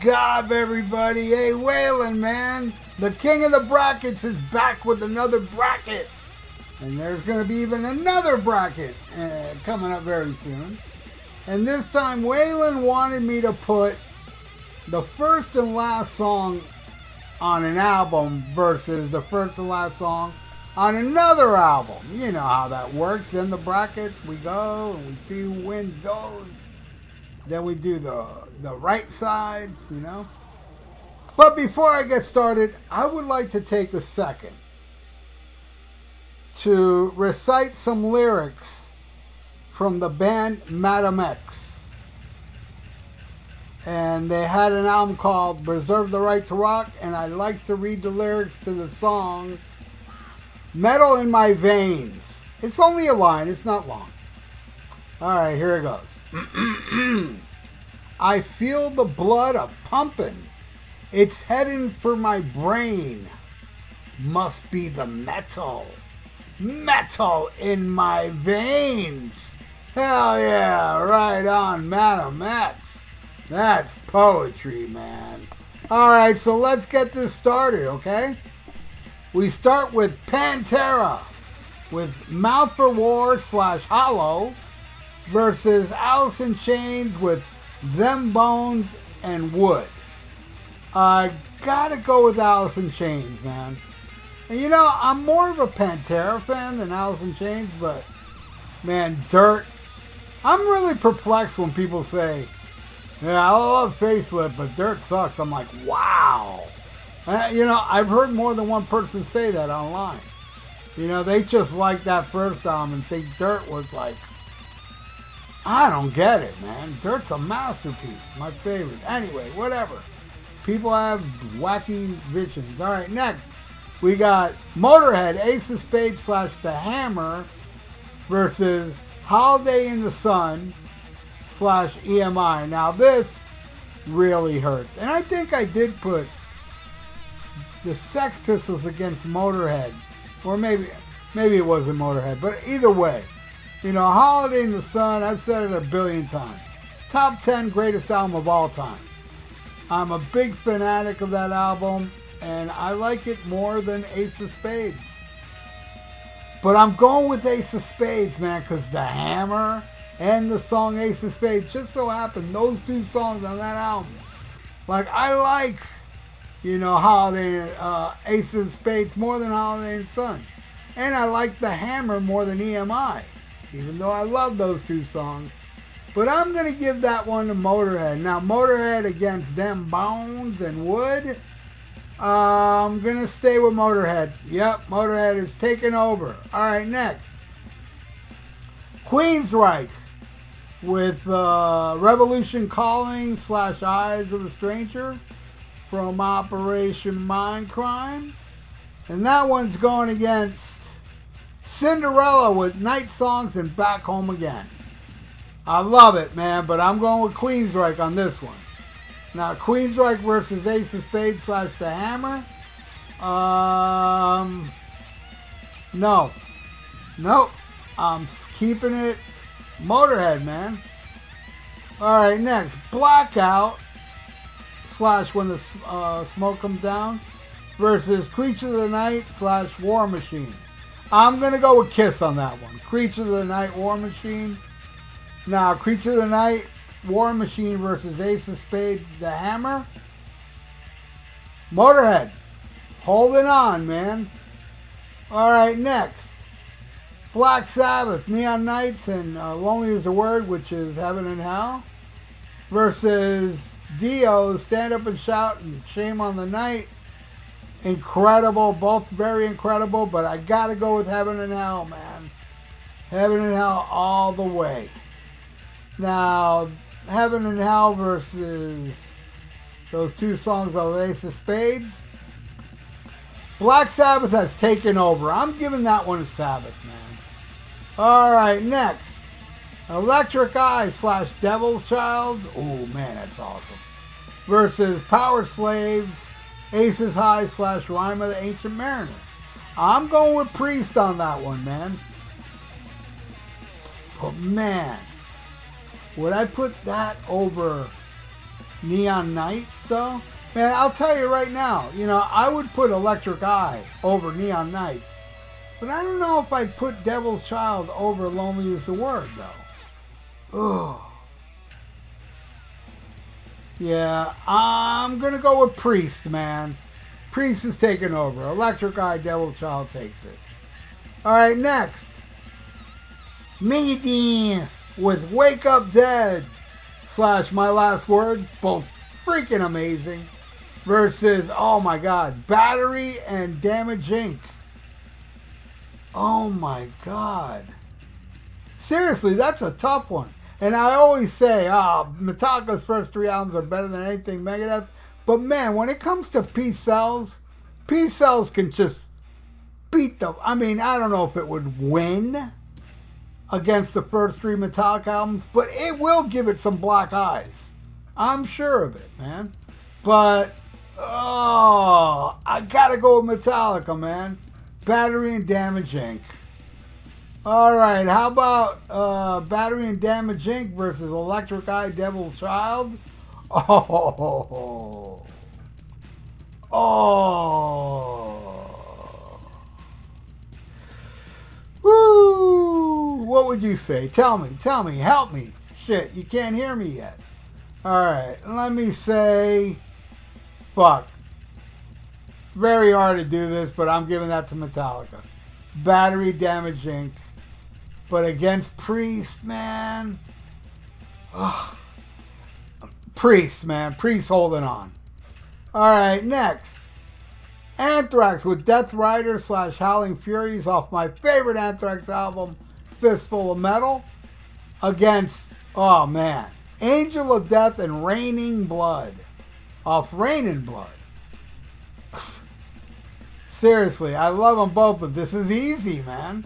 gob, everybody? Hey, Waylon, man. The king of the brackets is back with another bracket. And there's going to be even another bracket coming up very soon. And this time, Waylon wanted me to put the first and last song on an album versus the first and last song on another album. You know how that works. In the brackets, we go and we see who wins those. Then we do the right side, you know. But before I get started, I would like to take a second to recite some lyrics from the band Madam X. And they had an album called Reserve the Right to Rock, and I'd like to read the lyrics to the song Metal in My Veins. It's only a line, it's not long. Alright, here it goes. I feel the blood a-pumping. It's heading for my brain. Must be the metal. Metal in my veins. Hell yeah, right on, Madam X. That's poetry, man. Alright, so let's get this started, okay? We start with Pantera with Mouth for War / Hollow versus Alice in Chains with Them Bones and Wood. I gotta go with Alice in Chains, man. And you know, I'm more of a Pantera fan than Alice in Chains, but man, Dirt. I'm really perplexed when people say, yeah, I love Facelift, but Dirt sucks. I'm like, wow. You know, I've heard more than one person say that online. You know, they just like that first album and think Dirt was like, I don't get it, man. Dirt's a masterpiece. My favorite. Anyway, whatever. People have wacky visions. All right, next. We got Motorhead, Ace of Spades / The Hammer versus Holiday in the Sun / EMI. Now this really hurts. And I think I did put the Sex Pistols against Motorhead. Or maybe it wasn't Motorhead. But either way, you know, Holiday in the Sun, I've said it a billion times. Top 10 greatest album of all time. I'm a big fanatic of that album, and I like it more than Ace of Spades. But I'm going with Ace of Spades, man, because The Hammer and the song Ace of Spades just so happen those two songs on that album. Like, I like, you know, Holiday, Ace of Spades more than Holiday in the Sun. And I like The Hammer more than EMI, even though I love those two songs. But I'm going to give that one to Motorhead. Now, Motorhead against Them Bones and Wood. I'm going to stay with Motorhead. Yep, Motorhead is taking over. All right, next. Queensryche with Revolution Calling / Eyes of a Stranger from Operation Mindcrime. And that one's going against Cinderella with Night Songs and Back Home Again. I love it, man, but I'm going with Queensryche on this one. Now, Queensryche versus Ace of Spades / The Hammer. No. Nope. I'm keeping it Motorhead, man. Alright, next. Blackout / When the Smoke Comes Down versus Creature of the Night / War Machine. I'm going to go with Kiss on that one. Creature of the Night, War Machine. Now, Creature of the Night, War Machine versus Ace of Spades, The Hammer. Motorhead. Holding on, man. Alright, next. Black Sabbath, Neon Nights, and Lonely is the Word, which is Heaven and Hell. Versus Dio, Stand Up and Shout, and Shame on the Night. Incredible, both very incredible, but I gotta go with Heaven and Hell, man. Heaven and Hell all the way. Now, Heaven and Hell versus those two songs of Ace of Spades. Black Sabbath has taken over. I'm giving that one to Sabbath, man. Alright, next. Electric Eye / Devil's Child. Oh, man, that's awesome. Versus Power Slaves, Aces High / Rhyme of the Ancient Mariner. I'm going with Priest on that one, man. But, man, would I put that over Neon Nights, though. Man, I'll tell you right now, you know, I would put Electric Eye over Neon Nights. But I don't know if I'd put Devil's Child over Lonely is the Word, though. Ugh. Yeah, I'm going to go with Priest, man. Priest is taking over. Electric Eye, Devil's Child takes it. All right, next. Megadeth with Wake Up Dead / My Last Words. Both freaking amazing. Versus, oh my God, Battery and Damage Inc. Oh my God. Seriously, that's a tough one. And I always say, Metallica's first 3 albums are better than anything Megadeth. But man, when it comes to Peace Sells can just beat them. I mean, I don't know if it would win against the first 3 Metallica albums, but it will give it some black eyes. I'm sure of it, man. But, I gotta go with Metallica, man. Battery and Damage Inc. All right, how about Battery and Damage Inc. versus Electric Eye, Devil's Child? Oh. Woo. What would you say? Tell me, help me. Shit, you can't hear me yet. All right, let me say, fuck. Very hard to do this, but I'm giving that to Metallica. Battery, Damage Inc. But against Priest, man. Ugh. Priest, man. Priest holding on. All right, next. Anthrax with Death Rider / Howling Furies off my favorite Anthrax album, Fistful of Metal. Against, oh man, Angel of Death and Raining Blood off Raining Blood. Seriously, I love them both, but this is easy, man.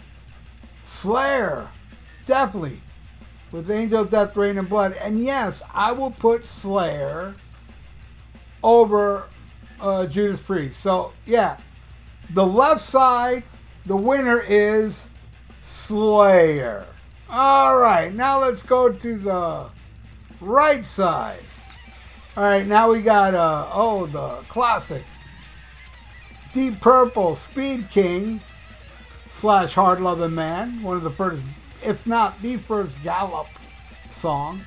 Slayer, definitely, with Angel of Death, Rain and Blood. And yes, I will put Slayer over Judas Priest. So, yeah, the left side, the winner is Slayer. All right, now let's go to the right side. All right, now we got, the classic Deep Purple, Speed King / Hard Loving Man, one of the first, if not the first Gallup song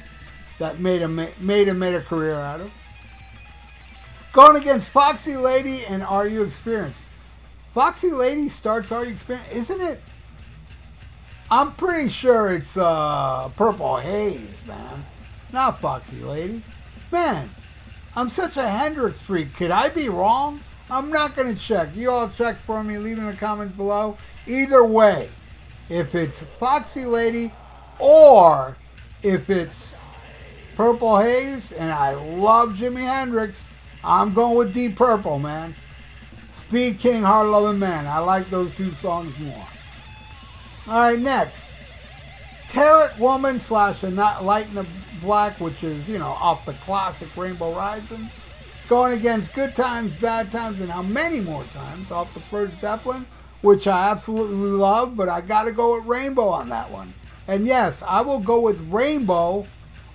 that made a career out of. Going against Foxy Lady and Are You Experienced? Foxy Lady starts Are You Experienced, isn't it? I'm pretty sure it's Purple Haze, man. Not Foxy Lady. Man, I'm such a Hendrix freak. Could I be wrong? I'm not going to check. You all check for me. Leave in the comments below. Either way, if it's Foxy Lady or if it's Purple Haze, and I love Jimi Hendrix, I'm going with Deep Purple, man. Speed King, Hard Loving Man. I like those 2 songs more. All right, next. Tarot Woman / Light in the Black, which is, off the classic Rainbow Rising. Going against Good Times, Bad Times, and How Many More Times off the first Zeppelin, which I absolutely love, but I got to go with Rainbow on that one. And yes, I will go with Rainbow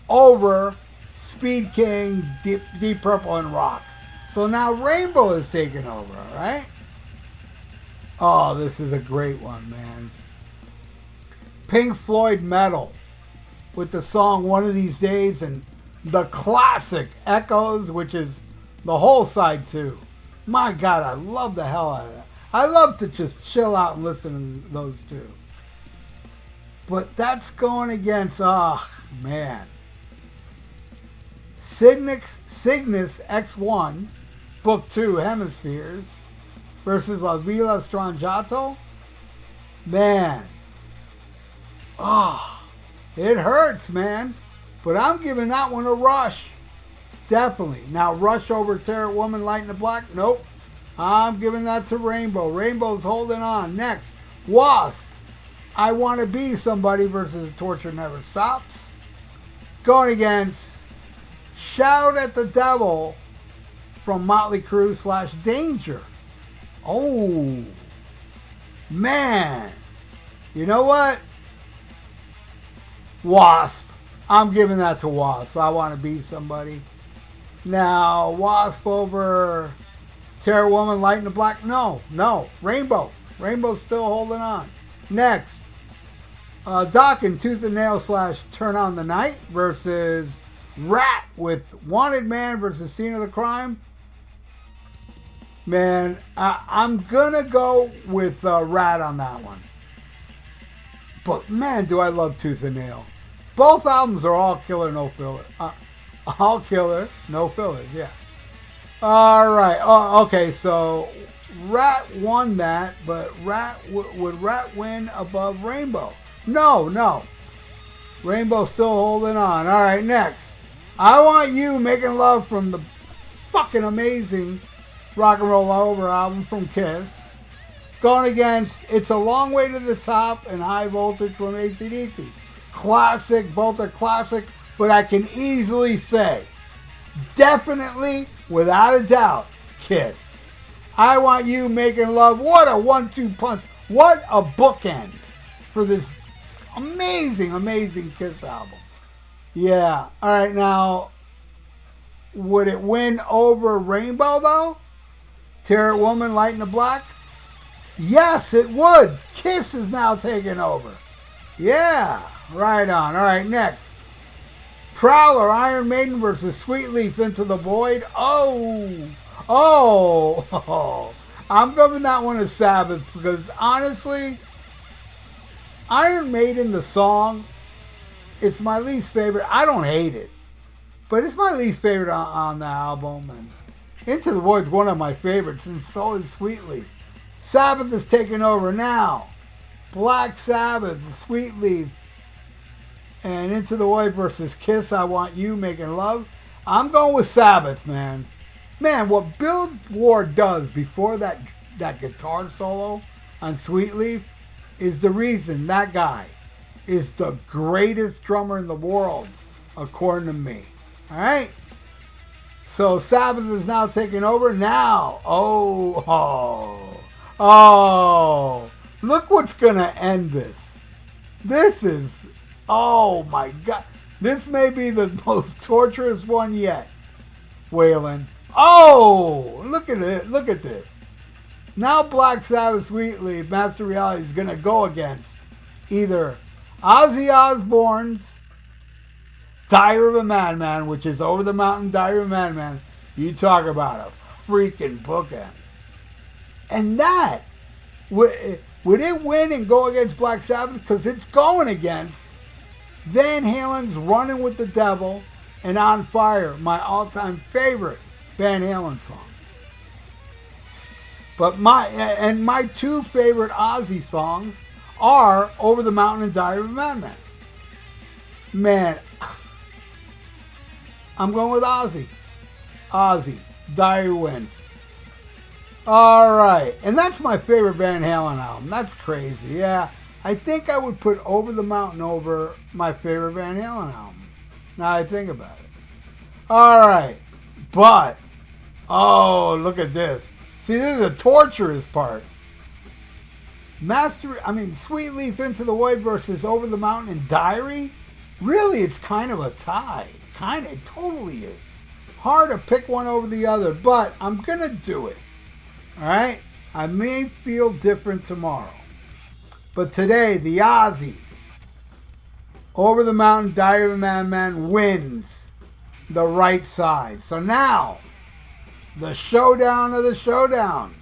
over Speed King, Deep Purple, and Rock. So now Rainbow is taking over, all right? Oh, this is a great one, man. Pink Floyd Metal with the song One of These Days and the classic Echoes, which is the whole side too. My God, I love the hell out of that. I love to just chill out and listen to those 2. But that's going against, man. Cygnus X1, Book 2, Hemispheres, versus La Villa Strangiato. Man. It hurts, man. But I'm giving that one a Rush. Definitely. Now, Rush over Tarot Woman, Light in the Black? Nope. I'm giving that to Rainbow. Rainbow's holding on. Next, Wasp, I Want to Be Somebody versus Torture Never Stops. Going against Shout at the Devil from Motley Crue / Danger. Oh, man. You know what? Wasp. I'm giving that to Wasp. I Want to Be Somebody. Now, Wasp over Terror Woman, Light in the Black. No. Rainbow. Rainbow's still holding on. Next, Doc and Tooth and Nail / Turn on the Night versus Rat with Wanted Man versus Scene of the Crime. Man, I'm going to go with Rat on that one. But, man, do I love Tooth and Nail. Both albums are all killer, no filler. All killer, no fillers, yeah. All right. Oh, okay, so Rat won that, but would Rat win above Rainbow? No. Rainbow's still holding on. All right, next. I Want You, Making Love from the fucking amazing Rock and Roll Over album from Kiss. Going against It's a Long Way to the Top and High Voltage from AC/DC. Classic, both are classic, but I can easily say, definitely, without a doubt, Kiss. I Want You, Making Love. What a 1-2 punch. What a bookend for this amazing Kiss album. Yeah. All right, now, would it win over Rainbow, though? Terror Woman, Light in the Black? Yes, it would. Kiss is now taking over. Yeah, right on. All right, next. Prowler, Iron Maiden versus Sweetleaf, Into the Void. Oh. I'm giving that one a Sabbath because, honestly, Iron Maiden, the song, it's my least favorite. I don't hate it, but it's my least favorite on the album. And Into the Void's one of my favorites, and so is Sweetleaf. Sabbath is taking over now. Black Sabbath, Sweetleaf, and Into the Void versus Kiss, I Want You, Making Love. I'm going with Sabbath, man. Man, what Bill Ward does before that guitar solo on Sweetleaf is the reason that guy is the greatest drummer in the world, according to me. All right? So Sabbath is now taking over. Now, look what's going to end this. This is, oh my God. This may be the most torturous one yet, Waylon. Oh, look at it. Look at this. Now Black Sabbath Sweetleaf, Master Reality, is going to go against either Ozzy Osbourne's Diary of a Madman, which is Over the Mountain, Diary of a Madman. You talk about a freaking bookend. And that, would it win and go against Black Sabbath? Because it's going against Van Halen's Running with the Devil and On Fire, my all-time favorite Van Halen song. But my two favorite Ozzy songs are Over the Mountain and Diary of a Madman. Man, I'm going with Ozzy. Diary wins. All right. And that's my favorite Van Halen album. That's crazy. Yeah. I think I would put Over the Mountain over my favorite Van Halen album. Now I think about it. All right. But, look at this. See, this is the torturous part. Sweetleaf, Into the Void versus Over the Mountain and Diary? Really, it's kind of a tie. It totally is. Hard to pick one over the other, but I'm going to do it. All right? I may feel different tomorrow. But today, the Ozzy, Over the Mountain, Diary of a Madman wins the right side. So now, the showdown of the showdowns.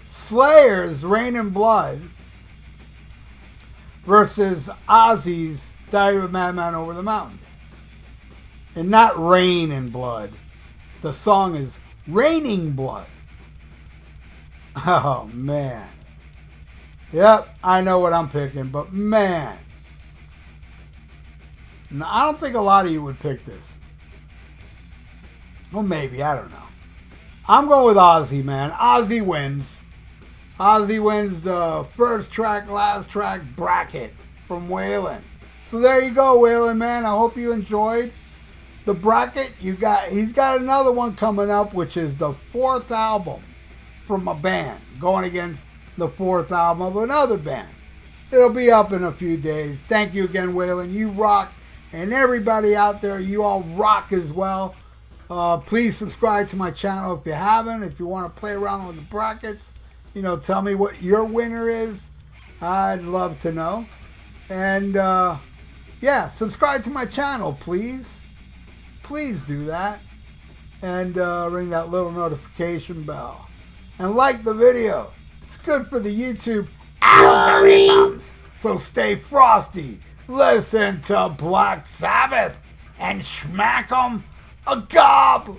Slayer's Rain and Blood versus Ozzy's Diary of a Madman, Over the Mountain. And not Rain and Blood. The song is Raining Blood. Oh, man. Yep, I know what I'm picking, but man. Now, I don't think a lot of you would pick this. Well, maybe, I don't know. I'm going with Ozzy, man. Ozzy wins. Ozzy wins the first track, last track bracket from Waylon. So there you go, Waylon, man. I hope you enjoyed the bracket. He's got another one coming up, which is the fourth album from a band going against the fourth album of another band. It'll be up in a few days. Thank you again, Waylon. You rock. And everybody out there, you all rock as well. Please subscribe to my channel if you haven't. If you want to play around with the brackets, you know, tell me what your winner is. I'd love to know. And yeah, subscribe to my channel, please. Please do that. And ring that little notification bell. And like the video. It's good for the YouTube algorithms. So stay frosty. Listen to Black Sabbath and smack 'em a gob.